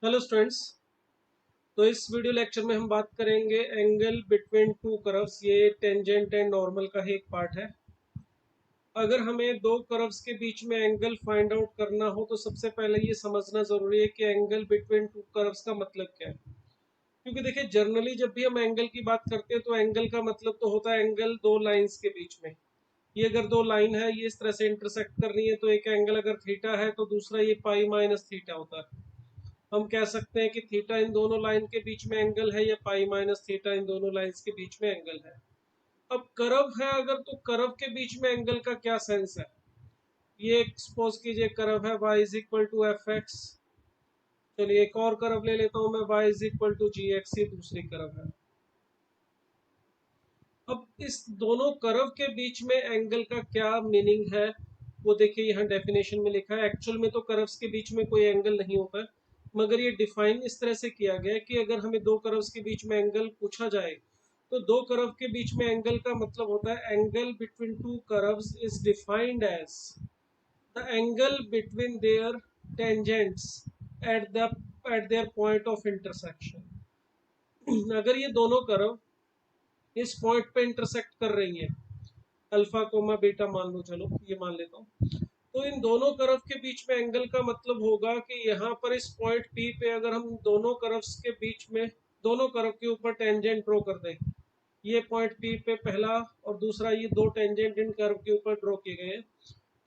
Hello students. तो इस video lecture में हम बात करेंगे एंगल बिटवीन टू कर्व्स। ये टेंजेंट एंड नॉर्मल का ही एक पार्ट है। अगर हमें दो कर्व्स के बीच में एंगल फाइंड आउट करना हो तो सबसे पहले ये समझना जरूरी है कि एंगल बिटवीन टू कर्व्स का मतलब क्या है। क्योंकि देखिए जनरली जब भी हम एंगल की बात करते हैं तो एंगल का मतलब तो होता है एंगल दो लाइंस के बीच में। ये अगर दो लाइन है, ये इस तरह से इंटरसेक्ट कर रही है, तो एक एंगल अगर थीटा है तो दूसरा ये पाई माइनस थीटा होता है। हम कह सकते हैं कि थीटा इन दोनों लाइन के बीच में एंगल है या पाई माइनस थीटा इन दोनों लाइंस के बीच में एंगल है। अब कर्व है अगर, तो कर्व के बीच में एंगल का क्या सेंस है। ये सपोज कीजिए कर्व है y is equal to f x. चलिए एक और कर्व ले लेता हूं मैं, y is equal to g x. ये दूसरी कर्व है। अब इस दोनों कर्व के बीच में एंगल का क्या मीनिंग है वो देखिए, यहाँ डेफिनेशन में लिखा है। एक्चुअल में तो कर्व्स के बीच में कोई एंगल नहीं होता है, मगर ये डिफाइन इस तरह से किया गया है कि अगर हमें दो कर्व्स के बीच में एंगल पूछा जाए तो दो कर्व के बीच में एंगल का मतलब होता है angle between two curves is defined as the angle between their tangents at the at their point of intersection. अगर ये दोनों कर्व इस पॉइंट पे इंटरसेक्ट कर रही है, अल्फा कोमा बीटा मान लो, चलो ये मान लेता हूँ, तो इन दोनों कर्व के बीच में एंगल का मतलब होगा कि यहाँ पर इस पॉइंट पी पे अगर हम दोनों कर्व्स के बीच में, दोनों कर्व के ऊपर टेंजेंट ड्रॉ कर दें, ये पॉइंट पी पे पहला और दूसरा, ये दो टेंजेंट इन कर्व के ऊपर ड्रॉ किए गए हैं,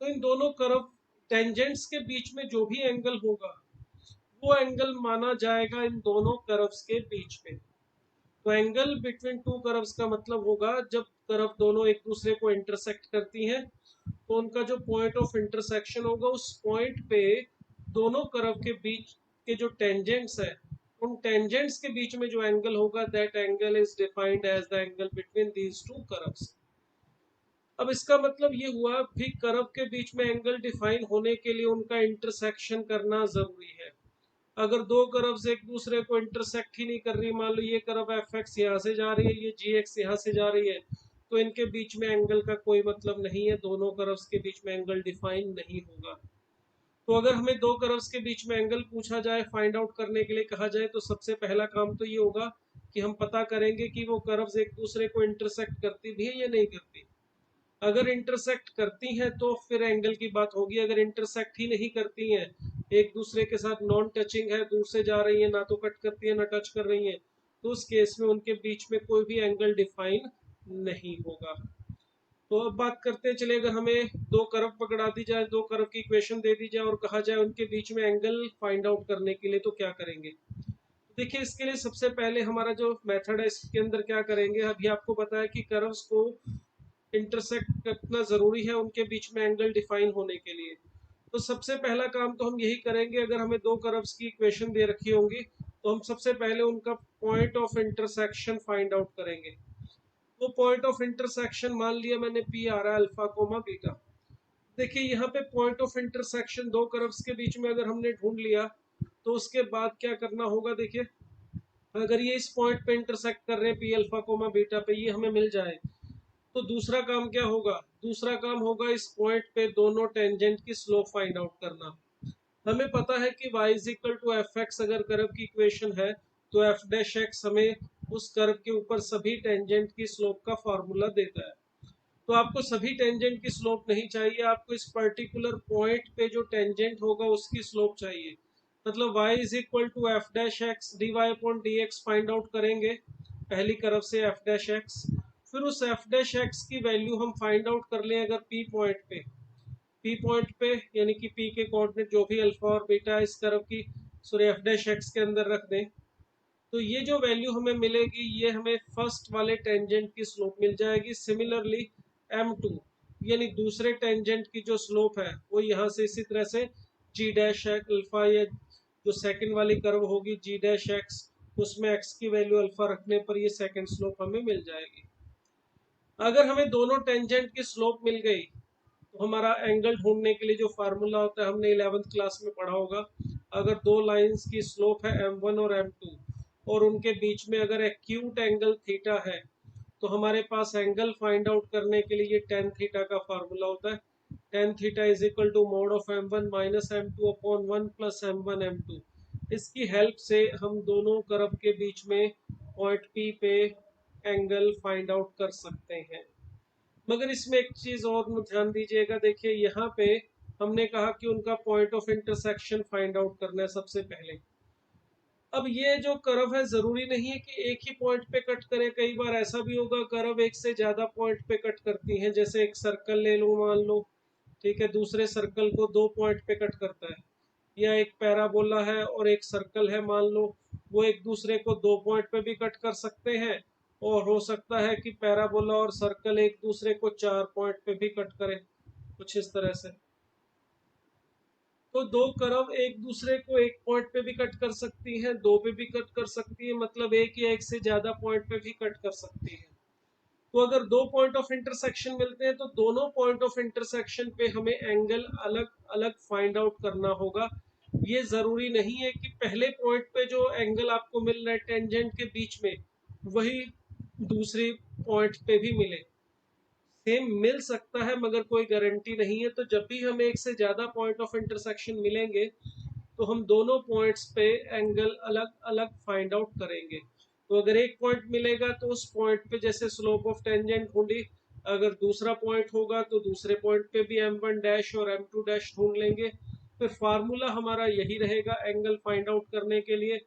तो इन दोनों कर्व टेंजेंट्स के बीच में जो भी एंगल होगा वो एंगल माना जाएगा इन दोनों कर्व्स के बीच में। तो एंगल बिटवीन टू कर्व्स का मतलब होगा जब कर्व दोनों एक दूसरे को इंटरसेक्ट करती हैं तो उनका जो पॉइंट ऑफ इंटरसेक्शन होगा उस पॉइंट पे दोनों कर्व के बीच के जो टेंजेंट्स है, उन टेंजेंट्स के बीच में जो एंगल होगा that angle is defined as the angle between these two curves. अब इसका मतलब ये हुआ भी कर्व के बीच में एंगल डिफाइन होने के लिए उनका इंटरसेक्शन करना जरूरी है। अगर दो कर्व्स एक दूसरे को इंटरसेक्ट ही नहीं कर रही, मान लो ये कर्व एफ एक्स यहाँ से जा रही है, ये जी एक्स यहाँ से जा रही है, तो इनके बीच में एंगल का कोई मतलब नहीं है, दोनों कर्व्स के बीच में एंगल डिफाइन नहीं होगा। तो अगर हमें दो कर्व्स के बीच में एंगल पूछा जाए, फाइंड आउट करने के लिए कहा जाए, तो सबसे पहला काम तो ये होगा कि हम पता करेंगे कि वो कर्व्स एक दूसरे को इंटरसेक्ट करती भी है या नहीं करती। अगर इंटरसेक्ट करती हैं तो फिर एंगल की बात होगी। अगर इंटरसेक्ट ही नहीं करती हैं, एक दूसरे के साथ नॉन टचिंग है, दूर से जा रही है, ना तो कट करती है ना टच कर रही है, तो उस केस में उनके बीच में कोई भी एंगल डिफाइन नहीं होगा। तो अब बात करते हैं, चलिए अगर हमें दो कर्व पकड़ा दी जाए, दो कर्व की इक्वेशन दे दी जाए और कहा जाए उनके बीच में एंगल फाइंड आउट करने के लिए, तो क्या करेंगे। देखिए इसके लिए सबसे पहले हमारा जो मेथड है इसके अंदर क्या करेंगे, अभी आपको पता है कि कर्व्स को इंटरसेक्ट करना जरूरी है उनके बीच में एंगल डिफाइन होने के लिए। तो सबसे पहला काम तो हम यही करेंगे, अगर हमें दो कर्व्स की इक्वेशन दे रखी होंगी तो हम सबसे पहले उनका point of intersection find out करेंगे। वो पॉइंट ऑफ इंटरसेक्शन मान लिया मैंने पी आ रहा है अल्फा कोमा बीटा। देखिए यहाँ पे पॉइंट ऑफ इंटरसेक्शन दो कर्व्स के बीच में अगर हमने ढूंढ लिया तो उसके बाद क्या करना होगा। देखिए अगर ये इस पॉइंट पे इंटरसेक्ट कर रहे हैं पी अल्फा कोमा बीटा पे, ये हमें मिल जाए, तो दूसरा काम क्या होगा, दूसरा काम होगा इस पॉइंट पे दोनों टेंजेंट की स्लोप फाइंड आउट करना। हमें पता है कि y is equal to f x अगर कर्व की इक्वेशन है तो एफ डैश एक्स हमें उस कर्व के ऊपर सभी टेंजेंट की स्लोप का फॉर्मूला देता है। तो आपको सभी टेंजेंट की स्लोप नहीं चाहिए, आपको इस पर्टिकुलर पॉइंट पे जो टेंजेंट होगा उसकी स्लोप चाहिए। मतलब y is equal to f dash x d y upon d x find out करेंगे पहली कर्व से एफ डैश एक्स। फिर उस एफ डैश एक्स की वैल्यू हम फाइंड आउट कर लें अगर पी पॉइंट पे, पी पॉइंट पे यानी कि पी के कोऑर्डिनेट जो भी अल्फा और बीटा इस कर्व की सॉरी एफ डैश एक्स के अंदर रख दें, तो ये जो वैल्यू हमें मिलेगी ये हमें फर्स्ट वाले टेंजेंट की स्लोप मिल जाएगी। सिमिलरली m2 यानी दूसरे टेंजेंट की जो स्लोप है वो यहाँ से इसी तरह से g डैश अल्फा, या जो सेकंड वाली कर्व होगी g डैश एक्स, उसमें x की वैल्यू अल्फा रखने पर ये सेकंड स्लोप हमें मिल जाएगी। अगर हमें दोनों टेंजेंट की स्लोप मिल गई तो हमारा एंगल ढूंढने के लिए जो फार्मूला होता है हमने 11th क्लास में पढ़ा होगा। अगर दो लाइंस की स्लोप है m1 और m2 और उनके बीच में अगर एक्यूट एंगल थीटा है तो हमारे पास एंगल फाइंड आउट करने के लिए ये टेन थीटा का फार्मूला होता है। Tan theta is equal to mod of m1 minus m2 upon 1 plus m1 m2। इसकी हेल्प से हम दोनों कर्व के बीच में पॉइंट P पे एंगल फाइंड आउट कर सकते हैं। मगर इसमें एक चीज और ध्यान दीजिएगा, देखिए यहाँ पे हमने कहा कि उनका point of intersection find out करना है सबसे पहले। अब ये जो कर्व है जरूरी नहीं है कि एक ही पॉइंट पे कट करे, कई बार ऐसा भी होगा कर्व एक से ज्यादा पॉइंट पे कट करती हैं। जैसे एक सर्कल ले लो, मान लो, ठीक है, दूसरे सर्कल को 2 पॉइंट पे कट करता है, या एक पैराबोला है और एक सर्कल है, मान लो, वो एक दूसरे को 2 पॉइंट पे भी कट कर सकते हैं, और हो सकता है कि पैराबोला और सर्कल एक दूसरे को 4 पॉइंट पे भी कट करें, कुछ इस तरह से। तो दो कर्व एक दूसरे को एक पॉइंट पे भी कट कर सकती हैं, 2 पे भी कट कर सकती है, मतलब एक या एक से ज्यादा पॉइंट पे भी कट कर सकती है। तो अगर 2 पॉइंट ऑफ इंटरसेक्शन मिलते हैं तो दोनों पॉइंट ऑफ इंटरसेक्शन पे हमें एंगल अलग अलग फाइंड आउट करना होगा। ये जरूरी नहीं है कि पहले पॉइंट पे जो एंगल आपको मिल रहा है टेंजेंट के बीच में, वही दूसरी पॉइंट पे भी मिले। सेम मिल सकता है मगर कोई गारंटी नहीं है। तो जब भी हमें एक से ज्यादा पॉइंट ऑफ इंटरसेक्शन मिलेंगे तो हम दोनों पॉइंट्स पे एंगल अलग अलग फाइंड आउट करेंगे। तो अगर एक पॉइंट मिलेगा तो उस पॉइंट पे जैसे स्लोप ऑफ टेंजेंट ढूंढी, अगर दूसरा पॉइंट होगा तो दूसरे पॉइंट पे भी m1 डैश और m2 डैश ढूंढ लेंगे। फिर फार्मूला हमारा यही रहेगा एंगल फाइंड आउट करने के लिए।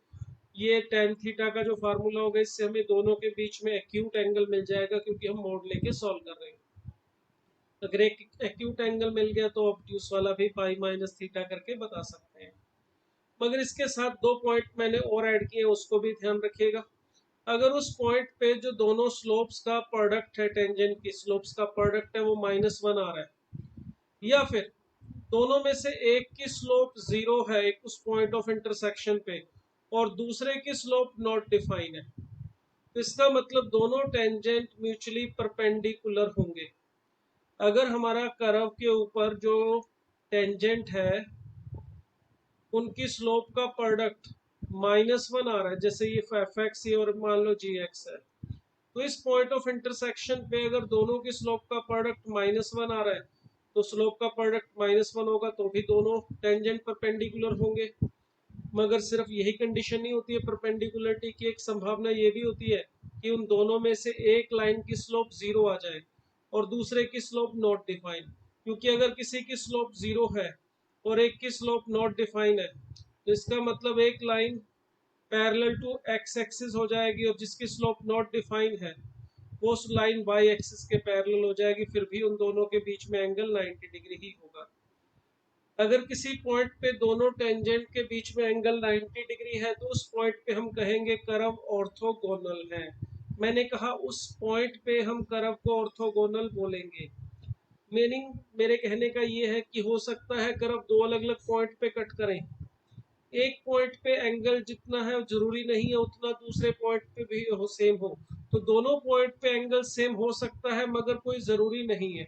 ये tan थीटा का जो फार्मूला होगा, इससे हमें दोनों के बीच में एक्यूट एंगल मिल जाएगा, क्योंकि हम मोड लेके सॉल्व कर रहे हैं। अगर एक एक्यूट एंगल मिल गया तो ऑब्ट्यूस वाला भी पाई माइनस थीटा करके बता सकते हैं। मगर इसके साथ 2 पॉइंट मैंने और ऐड किए, उसको भी ध्यान रखिएगा। अगर उस पॉइंट पे जो दोनों स्लोप्स का प्रोडक्ट है, टेंजेंट की स्लोप्स का प्रोडक्ट है, वो -1 आ रहा है, या फिर दोनों में से एक की स्लोप 0 है एक उस पॉइंट ऑफ इंटरसेक्शन पे, और दूसरे की स्लोप नॉट डिफाइन है, तो इसका मतलब दोनों टेंजेंट म्यूचुअली परपेंडिकुलर होंगे। अगर हमारा कर्व के ऊपर जो टेंजेंट है उनकी स्लोप का प्रोडक्ट -1 आ रहा है, जैसे ये f(x) और मान लो g(x) है, तो इस पॉइंट ऑफ इंटरसेक्शन पे अगर दोनों की स्लोप का प्रोडक्ट -1 आ रहा है, तो स्लोप का प्रोडक्ट -1 होगा तो भी दोनों टेंजेंट परपेंडिकुलर होंगे। मगर सिर्फ यही कंडीशन नहीं होती है परपेंडिकुलरिटी की, एक संभावना ये भी होती है कि उन दोनों में से एक लाइन की स्लोप 0 आ जाए और दूसरे की स्लोप नॉट डिफाइन। क्योंकि अगर किसी की स्लोप 0 है और एक की स्लोप नॉट डिफाइन है, तो इसका मतलब एक line parallel to x axis हो जाएगी, और जिसकी स्लोप नॉट डिफाइन है वो उस लाइन वाई एक्सिस के पैरेलल हो जाएगी, फिर भी उन दोनों के बीच में एंगल 90 डिग्री ही होगा। अगर किसी पॉइंट पे दोनों टेंजेंट के बीच में एंगल 90 डिग्री है तो उस पॉइंट पे हम कहेंगे कर्व ऑर्थोगोनल है। मैंने कहा उस पॉइंट पे हम कर्व को ऑर्थोगोनल बोलेंगे। मीनिंग मेरे कहने का ये है कि हो सकता है कर्व 2 अलग अलग पॉइंट पे कट करें, एक पॉइंट पे एंगल जितना है जरूरी नहीं है उतना दूसरे पॉइंट पे भी हो, सेम हो। तो दोनों पॉइंट पे एंगल सेम हो सकता है मगर कोई जरूरी नहीं है।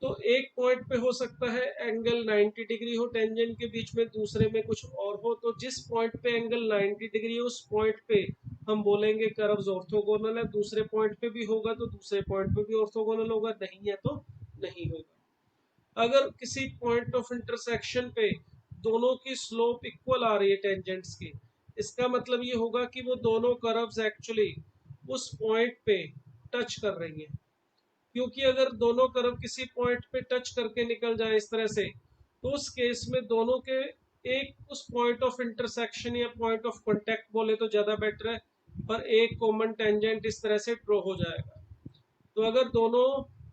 तो एक पॉइंट पे हो सकता है एंगल 90 डिग्री हो टेंजेंट के बीच में, दूसरे में कुछ और हो। तो जिस पॉइंट पे एंगल 90 डिग्री है उस पॉइंट पे हम बोलेंगे कर्व्स ऑर्थोगोनल है। दूसरे पॉइंट पे भी होगा तो दूसरे पॉइंट पे भी ऑर्थोगोनल होगा, नहीं है तो नहीं होगा। अगर किसी पॉइंट ऑफ इंटरसेक्शन पे दोनों की स्लोप इक्वल आ रही है टेंजेंट्स की, इसका मतलब ये होगा कि वो दोनों कर्व्स एक्चुअली उस पॉइंट पे टच कर रही हैं। क्योंकि अगर दोनों कर्व किसी पॉइंट पे टच करके निकल जाए इस तरह से, तो उस केस में दोनों के एक उस पॉइंट ऑफ इंटरसेक्शन या पॉइंट ऑफ कांटेक्ट बोले तो ज्यादा बेटर है, पर एक कॉमन टेंजेंट इस तरह से ड्रॉ हो जाएगा। तो अगर दोनों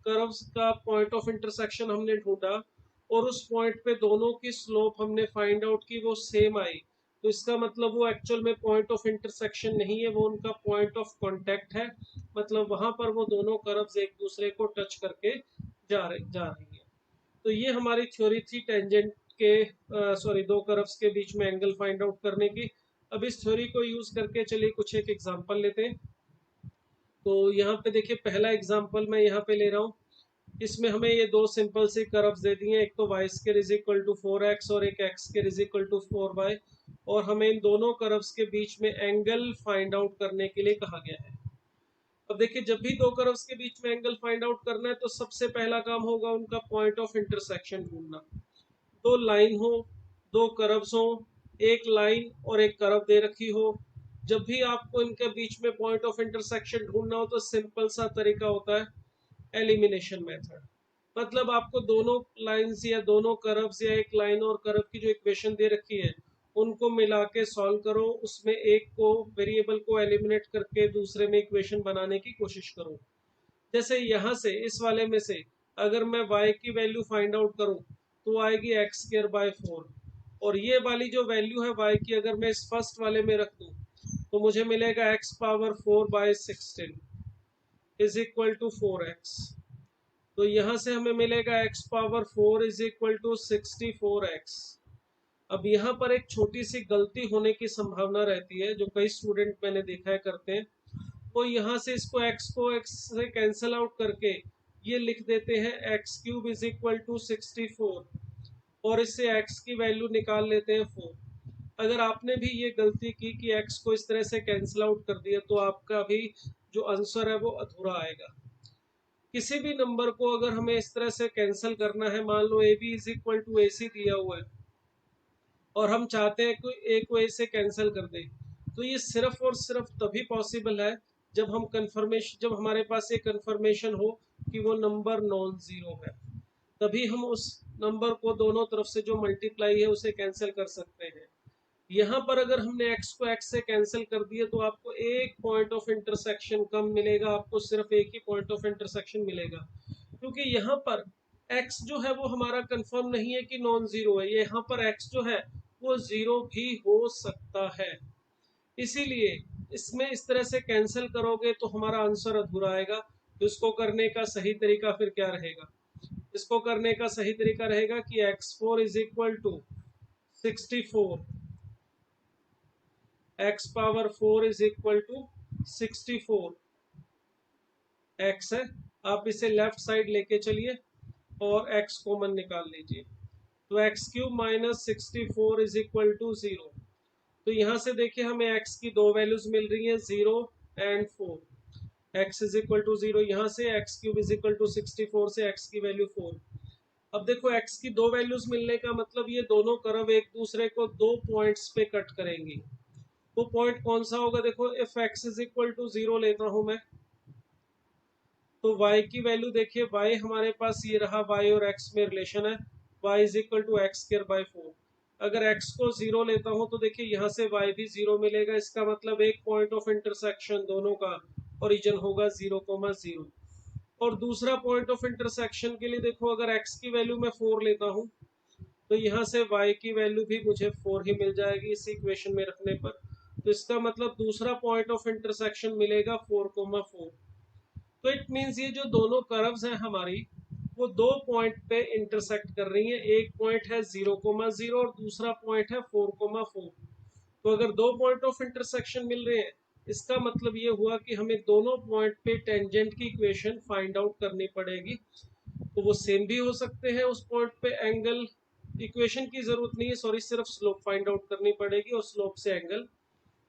कर्व्स का पॉइंट ऑफ इंटरसेक्शन हमने ढूंढा और उस पॉइंट पे दोनों की स्लोप हमने फाइंड आउट की, वो सेम आई, तो इसका मतलब वो एक्चुअल में पॉइंट ऑफ इंटरसेक्शन नहीं है, वो उनका पॉइंट ऑफ कांटेक्ट है। मतलब वहां पर वो दोनों कर्व्स एक दूसरे को टच करके जा रही है। तो ये हमारी थ्योरी थी टेंजेंट के सॉरी दो कर्व्स के बीच में एंगल फाइंड आउट करने की। अब इस थ्योरी को यूज करके चलिए कुछ एक एग्जांपल लेते हैं। तो यहाँ पे देखिए पहला एग्जांपल मैं यहाँ पे ले रहा हूँ। इसमें हमें ये दो सिंपल सी कर्व्स दे दी हैं, एक तो y square is equal to 4x और एक x square is equal to 4y, और हमें इन दोनों कर्व्स के बीच में एंगल फाइंड आउट करने के लिए कहा गया है। अब देखिए जब भी दो कर्व्स के बीच में एंगल फाइंड आउट करना है तो सबसे पहला काम होगा उनका पॉइंट ऑफ इंटरसेक्शन ढूंढना। दो लाइन हो, दो कर्व्स हो, एक लाइन और एक कर्व दे रखी हो, जब भी आपको इनके बीच में पॉइंट ऑफ इंटरसेक्शन ढूंढना हो तो सिंपल सा तरीका होता है एलिमिनेशन मेथड। मतलब आपको दोनों लाइंस या दोनों कर्व्स या एक लाइन और कर्व की जो इक्वेशन दे रखी है उनको मिला के सॉल्व करो, उसमें एक को वेरिएबल को एलिमिनेट करके दूसरे में इक्वेशन बनाने की कोशिश करो। जैसे यहाँ से इस वाले में से अगर मैं y की वैल्यू फाइंड आउट करूँ तो आएगी एक्स स्क्वायर बाय 4, और ये वाली जो वैल्यू है y की अगर मैं इस फर्स्ट वाले में रख दूँ तो मुझे मिलेगा x power 4 by 16 is equal to 4x। तो यहाँ से हमें मिलेगा x power 4 is equal to 64x। अब यहाँ पर एक छोटी सी गलती होने की संभावना रहती है, जो कई स्टूडेंट मैंने देखा है करते हैं। वो यहाँ से इसको x से कैंसिल आउट करके ये लिख देते हैं x cube is equal to 64, और इससे x की वैल्यू निकाल लेते हैं 4। अगर आपने भी ये गलती की कि x को इस तरह से कैंसिल आउट कर दिया तो आपका भी जो आंसर है वो अधूरा आएगा। किसी भी नंबर को अगर हमें इस तरह से कैंसिल करना है, मान लो A B is equal to A C दिया हुआ है और हम चाहते हैं कि ए को ए से कैंसिल कर दें, तो ये सिर्फ और सिर्फ तभी पॉसिबल है जब हमारे पास ये कंफर्मेशन हो कि वो नंबर नॉन जीरो है, तभी हम उस नंबर को दोनों तरफ से जो मल्टीप्लाई है उसे कैंसिल कर सकते हैं। यहाँ पर अगर हमने x को x से कैंसिल कर दिया तो आपको एक पॉइंट ऑफ इंटरसेक्शन कम मिलेगा, आपको सिर्फ एक ही पॉइंट ऑफ इंटरसेक्शन मिलेगा, क्योंकि यहाँ पर x जो है वो हमारा कंफर्म नहीं है कि नॉन जीरो है, यहाँ पर x जो है वो जीरो भी हो सकता है। इसीलिए इसमें इस तरह से कैंसिल करोगे तो हमारा आंसर अधूरा आएगा। तो इसको करने का सही तरीका फिर क्या रहेगा? इसको करने का सही तरीका रहेगा कि x4 is equal to 64, x power 4 is equal to 64, x है, आप इसे लेफ्ट साइड लेके चलिए और x कॉमन निकाल लीजिए, तो x cube minus 64 is equal to 0। तो यहाँ से देखिए हमें x की दो वैल्यूज मिल रही हैं 0 and 4, x is equal to 0, यहाँ से x cube is equal to 64 से x की वैल्यू 4। अब देखो x की दो वैल्यूज मिलने का मतलब ये दोनों कर्व एक दूसरे को दो पॉइंट्स पे कट करेंगी। वो पॉइंट कौन सा होगा? देखो if x is equal to 0 लेता हूं मैं, तो y की वैल्यू देखिए, y हमारे पास ये रहा, y और x में रिलेशन है, y is equal to x square by 4। अगर x को 0 लेता हूं तो देखिए यहाँ से y भी 0 मिलेगा, इसका मतलब एक पॉइंट ऑफ इंटरसेक्शन दोनों का ओरिजिन होगा 0,0। और दूसरा पॉइंट ऑफ इंटरसेक्शन के लिए देखो, अगर x की वैल्यू मैं 4 लेता हूँ तो यहाँ से y की वैल्यू भी मुझे 4 ही मिल जाएगी इस इक्वेशन में रखने पर। तो इसका मतलब दूसरा पॉइंट ऑफ इंटरसेक्शन मिलेगा 4,4। तो इट मींस ये जो दोनों कर्व्स हैं हमारी, वो दो पॉइंट पे इंटरसेक्ट कर रही हैं। एक पॉइंट है 0,0 और दूसरा पॉइंट है 4,4। तो अगर दो पॉइंट ऑफ इंटरसेक्शन मिल रहे हैं, इसका मतलब ये हुआ कि हमें दोनों पॉइंट पे टेंजेंट की इक्वेशन फाइंड आउट करनी पड़ेगी। तो वो सेम भी हो सकते हैं उस पॉइंट पे, एंगल इक्वेशन की जरूरत नहीं है, सॉरी, सिर्फ स्लोप फाइंड आउट करनी पड़ेगी और स्लोप से एंगल,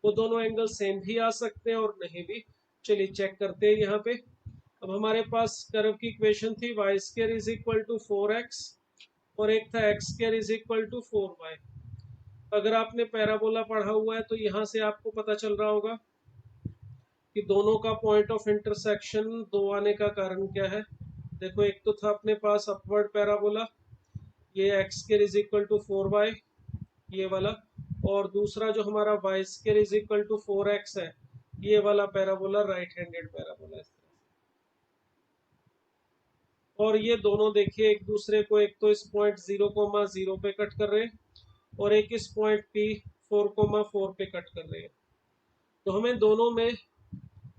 वो दोनों एंगल सेम भी आ सकते हैं और नहीं भी। चलिए चेक करते हैं यहाँ पे। अब हमारे पास कर्व की इक्वेशन थी y square is equal to 4x और एक था x square is equal to 4y। अगर आपने पैराबोला पढ़ा हुआ है तो यहाँ से आपको पता चल रहा होगा कि दोनों का पॉइंट ऑफ इंटरसेक्शन दो आने का कारण क्या है। देखो, एक तो था अपने पास अपवर्ड पैराबोला, ये x square is equal to 4y, ये वाला, और दूसरा जो हमारा y square is equal to 4x है, ये वाला पैराबोला राइट हैंडेड पैराबोला है। और ये दोनों देखिए एक दूसरे को, एक तो इस पॉइंट 0,0 पे कट कर रहे हैं और एक इस पॉइंट P 4,4 पे कट कर रहे हैं। तो हमें दोनों में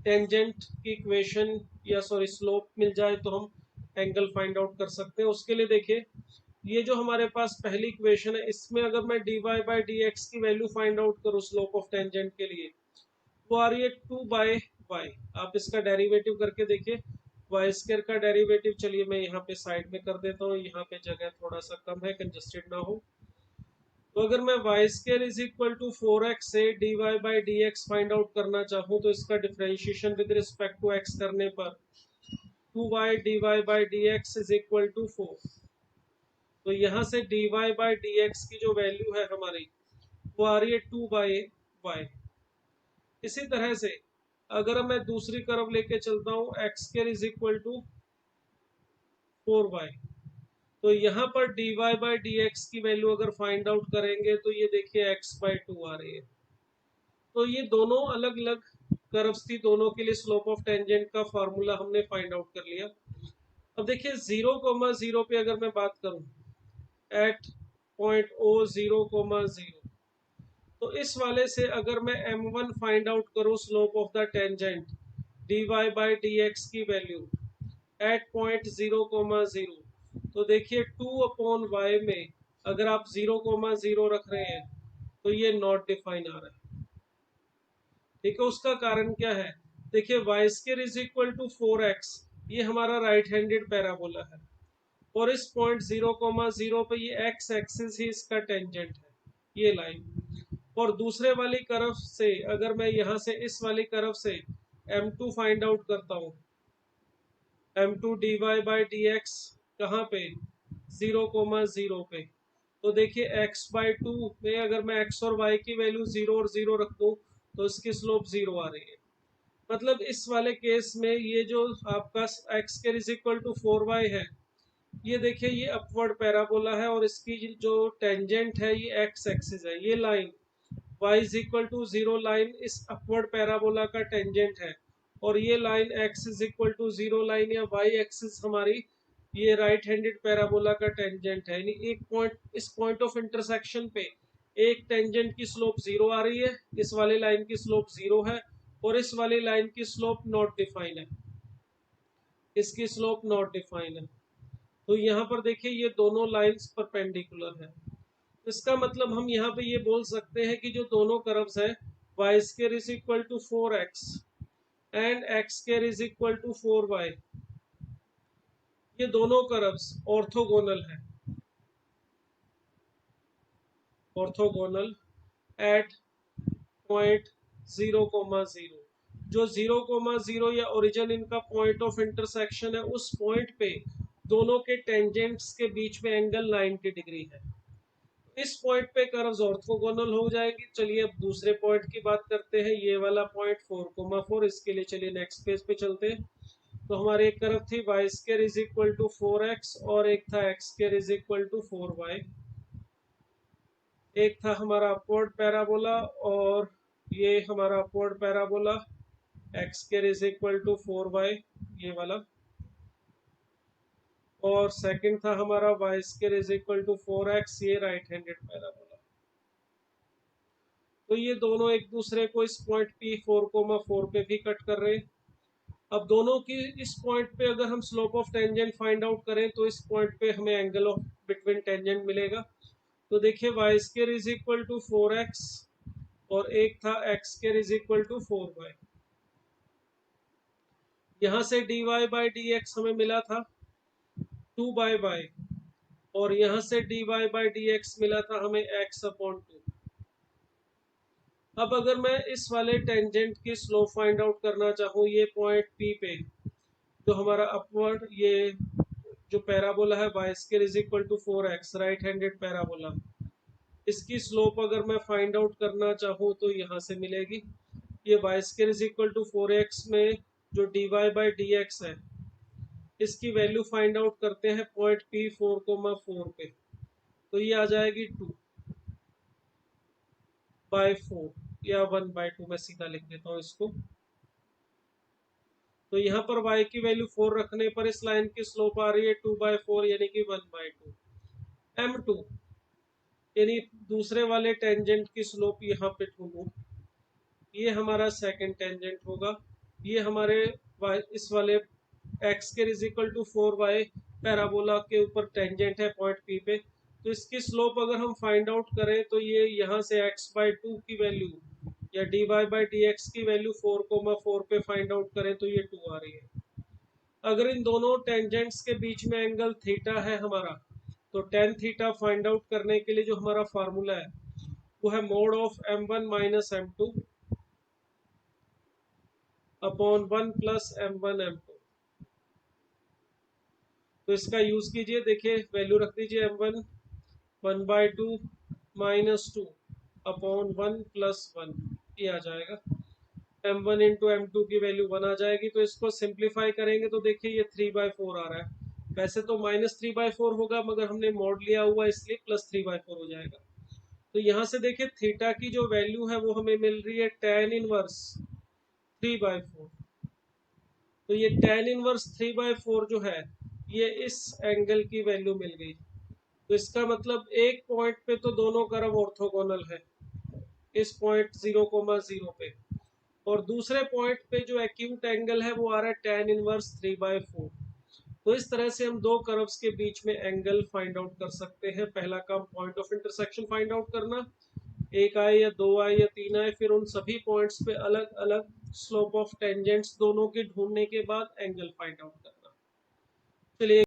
टेंजेंट की इक्वेशन या सॉरी स्लोप मिल जाए तो हम एंगल फाइंड आउट कर सकते हैं। उसके लिए देखिए, ये जो हमारे पास पहली इक्वेशन है, इसमें अगर मैं dy बाई डी एक्स की वैल्यू फाइंड आउट करूँ स्लोप ऑफ टेंजेंट के लिए, वो आ रही है 2/y। आप इसका डेरिवेटिव करके देखिए, वाई स्क्वायर का डेरिवेटिव, चलिए मैं यहाँ पे साइड में कर देता हूँ, यहाँ पे जगह थोड़ा सा कम है, कंजस्टेड ना हो। तो अगर मैं y square is equal to 4x से dy by d x find out करना चाहूँ तो इसका differentiation with respect to x करने पर 2y dy by d x is equal to 4। तो यहाँ से dy बाई डी एक्स की जो वैल्यू है हमारी वो आ रही है 2/y। इसी तरह से अगर मैं दूसरी कर्व लेके चलता हूँ x² is equal to 4y, तो यहाँ पर dy/dx की वैल्यू अगर फाइंड आउट करेंगे तो ये देखिए x/2 आ रही है। तो ये दोनों अलग अलग कर्व्स थी, दोनों के लिए स्लोप ऑफ टेंजेंट का फार्मूला हमने फाइंड आउट कर लिया। अब देखिए 0,0 पे अगर मैं बात करूं, एट पॉइंट o 0,0, तो इस वाले से अगर मैं m1 फाइंड आउट करूं slope of the tangent dy/dx की वैल्यू एट पॉइंट 0,0, तो देखिए 2/y में अगर आप 0,0 रख रहे हैं तो ये नॉट डिफाइन आ रहा है। ठीक है, उसका कारण क्या है? देखिए y² is equal to 4x, ये हमारा राइट हैंडेड पैराबोला है और इस पॉइंट 0,0 पे ये x एक्सिस ही इसका टेंजेंट है, ये लाइन। और दूसरे वाली कर्व से अगर मैं यहाँ से इस वाली कर्व से m2 फाइंड आउट करता हूँ, m2 dy/dx कहाँ पे? 0,0 पे। तो देखिए x/2 में अगर मैं x और y की वैल्यू 0 और 0 रख दूं तो इसकी स्लोप 0 आ रही है। मतलब इस वाले केस में ये जो आपका x² is equal to 4y है, ये देखिए ये अपवर्ड पैराबोला है और इसकी जो टेंजेंट है ये x एक्सिस है। ये line y is equal to 0 line इस अपवर्ड पैराबोला का टेंजेंट है और ये लाइन x is equal to 0 line या y एक्सिस हमारी ये राइट हैंडेड पैराबोला का टेंजेंट है। यानी एक पॉइंट, इस पॉइंट ऑफ इंटरसेक्शन पे एक टेंजेंट की स्लोप 0 आ रही है, इस वाली लाइन की स्लोप 0 है और इस वाली लाइन की स्लोप नॉट डिफाइन है, इसकी स्लोप नॉट डिफाइन है। तो यहाँ पर देखिए ये दोनों लाइंस परपेंडिकुलर है। इसका मतलब हम यहाँ पे ये बोल सकते हैं कि जो दोनों कर्व्स है y² is equal to 4x and x² is equal to 4y, ये दोनों कर्व्स ऑर्थोगोनल है, ऑर्थोगोनल एट पॉइंट 0,0। जो 0,0 या ओरिजिन इनका पॉइंट ऑफ इंटरसेक्शन है, उस पॉइंट पे दोनों के टेंजेंट्स के बीच में एंगल 90 डिग्री है। इस पॉइंट पे कर्व्स ऑर्थोगोनल हो जाएंगी। चलिए अब दूसरे पॉइंट की बात करते हैं, ये वाला पॉइंट 4,4। इसके लिए चलिए नेक्स्ट पेज पे चलते हैं। तो हमारी एक कर्व थी y² is equal to 4x और एक था x² is equal to 4y। एक था हमारा अपवर्ड पैराबोला और ये हमारा upward parabola x² is equal to 4y, ये वाला। और सेकंड था हमारा y² is equal to 4x, ये राइट हैंडेड पैराबोला। तो ये दोनों एक दूसरे को इस पॉइंट P4,4 पे भी कट कर रहे हैं। अब दोनों की इस पॉइंट पे अगर हम slope of tangent find out करें तो इस पॉइंट पे हमें एंगल ऑफ बिटवीन टेंजेंट मिलेगा। तो देखिए y² is equal to 4x और एक था x² is equal to 4y। यहाँ से dy/dx हमें मिला था 2/y और यहाँ से dy/dx मिला था हमें x/2। अब अगर मैं इस वाले टेंजेंट की स्लोप फाइंड आउट करना चाहूँ, ये पॉइंट P पे जो हमारा अपवर्ड ये जो पैराबोला है y² is equal to 4x right handed parabola, इसकी स्लोप अगर मैं फाइंड आउट करना चाहूँ तो यहाँ से मिलेगी। ये y² is equal to 4x में जो dy/dx है इसकी वैल्यू फाइंड आउट करते हैं पॉइंट P4,4 पे, तो ये आ जाएगी 2/4 या 1/2, मैं सीधा लिख देता हूँ इसको। तो यहाँ पर y की वैल्यू 4 रखने पर इस लाइन की स्लोप आ रही है 2/4 यानी कि 1/2। m2 यानी दूसरे वाले टेंजेंट की स्लोप यहाँ पे ढूंढूं, ये हमारा सेकंड टेंजेंट होगा। ये हमारे इस वाले x² is equal to 4y parabola के ऊपर टेंजेंट है पॉइंट P पे। तो इसकी स्लोप अगर हम फाइंड आउट करें तो ये यहाँ से x/2 की वैल्यू या dy/dx की वैल्यू 4,4 पे फाइंड आउट करें तो ये 2 आ रही है। अगर इन दोनों टेंजेंट्स के बीच में एंगल थीटा है हमारा, तो tan थीटा फाइंड आउट करने के लिए जो हमारा फार्मूला है वो है mode of m1 minus m2 upon 1 plus m1 m2। तो इसका यूज कीजिए, देखिए वैल्यू रख दीजिए m1 1/2 माइनस 2 अपॉन 1 प्लस 1 ये आ जाएगा। m1 इंटू m2 की वैल्यू 1 आ जाएगी। तो इसको सिंप्लीफाई करेंगे तो देखिए ये 3/4 आ रहा है। वैसे तो -3/4 होगा, मगर हमने मॉड लिया हुआ इसलिए +3/4 हो जाएगा। तो यहाँ से देखिए थीटा की जो वैल्यू है वो हमें मिल रही है tan इनवर्स 3/4। तो ये tan इनवर्स 3/4 जो है ये इस एंगल की वैल्यू मिल गई। तो इसका मतलब एक पॉइंट पे तो दोनों कर्व ऑर्थोगोनल है, इस पॉइंट 0,0 पे, और दूसरे पॉइंट पे जो एक्यूट एंगल है वो आ रहा है tan इनवर्स 3/4। तो इस तरह से हम दो कर्व्स के बीच में एंगल फाइंड आउट कर सकते हैं। पहला काम point of intersection find out करना, एक आए या दो आए या तीन आए, फिर उन सभी पॉइंट्स पे अलग अलग स्लोप ऑफ टेंजेंट्स दोनों के ढूंढने के बाद एंगल फाइंड आउट करना। चलिए